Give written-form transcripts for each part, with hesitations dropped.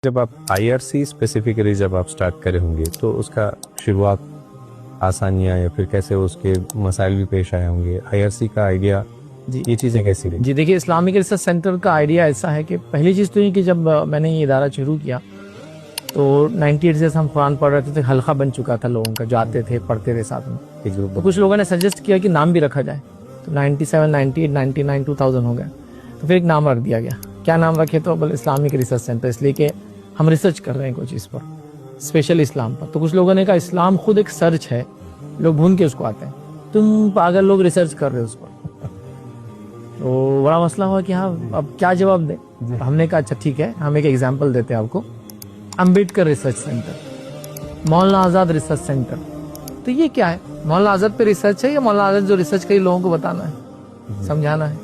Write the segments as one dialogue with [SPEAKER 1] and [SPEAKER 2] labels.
[SPEAKER 1] جب آپ IRC specifically جب آپ اسٹارٹ کرے ہوں گے تو اس کا شروعات آسانیاں یا پھر کیسے اس کے مسائل بھی پیش آئے ہوں گے, IRC کا آئیڈیا
[SPEAKER 2] جی
[SPEAKER 1] یہ چیزیں کیسی رہی؟
[SPEAKER 2] جی دیکھیے, اسلامک ریسرچ سینٹر کا آئیڈیا ایسا ہے کہ پہلی چیز تو یہ کہ جب میں نے یہ ادارہ شروع کیا تو 98 سے ہم قرآن پڑھ رہے تھے, حلقہ بن چکا تھا لوگوں کا, جو آتے تھے پڑھتے تھے ساتھ میں.
[SPEAKER 1] ایک گروپ
[SPEAKER 2] تو کچھ لوگوں نے سجیسٹ کیا کہ نام بھی رکھا جائے, تو 97, 98, 99, 2000 ہو گیا, تو پھر ایک نام رکھ دیا گیا. کیا نام رکھے تو بل اسلامک ریسرچ سینٹر, اس لیے کہ ہم ریسرچ کر رہے ہیں کوئی چیز پر, اسپیشل اسلام پر. تو کچھ لوگوں نے کہا اسلام خود ایک سرچ ہے, لوگ بھون کے اس کو آتے ہیں, تم پاگل لوگ ریسرچ کر رہے ہو اس پر. تو بڑا مسئلہ ہوا کہ ہاں اب کیا جواب دیں. ہم نے کہا اچھا ٹھیک ہے, ہم ایک ایگزامپل دیتے ہیں آپ کو, Ambedkar research centre, Maulana Azad research centre. تو یہ کیا ہے, مولانا آزاد پہ ریسرچ ہے یا مولانا آزاد جو ریسرچ کری لوگوں کو بتانا ہے, سمجھانا ہے؟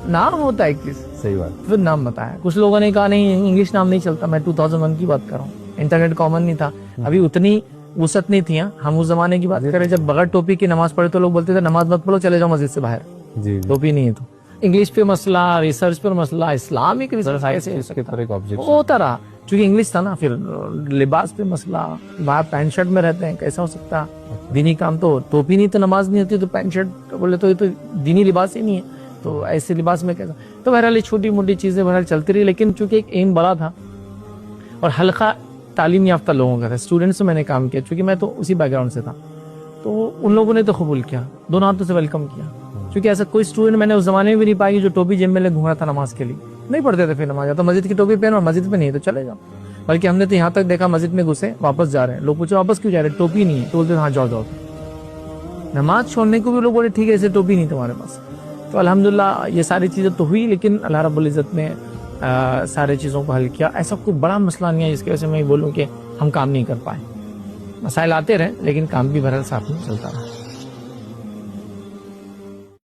[SPEAKER 2] نام ہوتا ہے ایک چیز,
[SPEAKER 1] صحیح بات.
[SPEAKER 2] پھر نام بتایا. کچھ لوگوں نے کہا نہیں انگلش نام نہیں چلتا. میں 2001 کی بات کر رہا ہوں, انٹرنیٹ کامن نہیں تھا, ابھی اتنی وسعت نہیں تھی. ہم اس زمانے کی بات کریں جب بغیر ٹوپی کی نماز پڑھے تو لوگ بولتے تھے نماز مت پڑھو, چلے جاؤ مسجد سے باہر,
[SPEAKER 1] جی
[SPEAKER 2] ٹوپی نہیں ہے تو. انگلش پہ مسئلہ, ریسرچ پر مسئلہ, اسلامک ریسرچ ہوتا رہا چونکہ انگلش تھا نا. پھر لباس پہ مسئلہ, باہر پینٹ شرٹ میں رہتے ہیں, کیسا ہو سکتا دینی کام؟ تو ٹوپی نہیں تو نماز نہیں ہوتی, تو پینٹ شرٹ بولے تو یہ تو دینی لباس ہی نہیں ہے, تو ایسے لباس میں کیسا؟ تو بہرحال چھوٹی موٹی چیزیں بہرحال چلتی رہی, لیکن چونکہ ایک ایم بڑا تھا اور حلقہ تعلیم یافتہ لوگوں کا تھا, اسٹوڈنٹس سے میں نے کام کیا, چونکہ میں تو اسی بیک گراؤنڈ سے تھا, تو ان لوگوں نے تو قبول کیا, دونوں ہاتھوں سے ویلکم کیا. کیونکہ ایسا کوئی اسٹوڈنٹ میں نے اس زمانے میں بھی نہیں پائی جو ٹوپی جیب میں لے گھوم رہا تھا نماز کے لیے. نہیں پڑھتے تھے پھر نماز, یا تو مسجد کی ٹوپی پہن اور مسجد میں نہیں تو چلے جاؤ. بلکہ ہم نے تو یہاں تک دیکھا مسجد میں گھسے واپس جا رہے ہیں, لوگ پوچھے واپس کیوں جا رہے ہیں, ٹوپی نہیں ہے, تو بولتے ہاں جاؤ جاؤ. نماز چھوڑنے کو بھی لوگ بولے ٹھیک ہے ایسے ٹوپی نہیں تمہارے پاس. تو الحمدللہ یہ ساری چیزیں تو ہوئی, لیکن اللہ رب العزت نے سارے چیزوں کو حل کیا. ایسا کوئی بڑا مسئلہ نہیں ہے جس کی وجہ سے میں بولوں کہ ہم کام نہیں کر پائے. مسائل آتے رہے لیکن کام بھی بہرحال ساتھ میں چلتا رہا.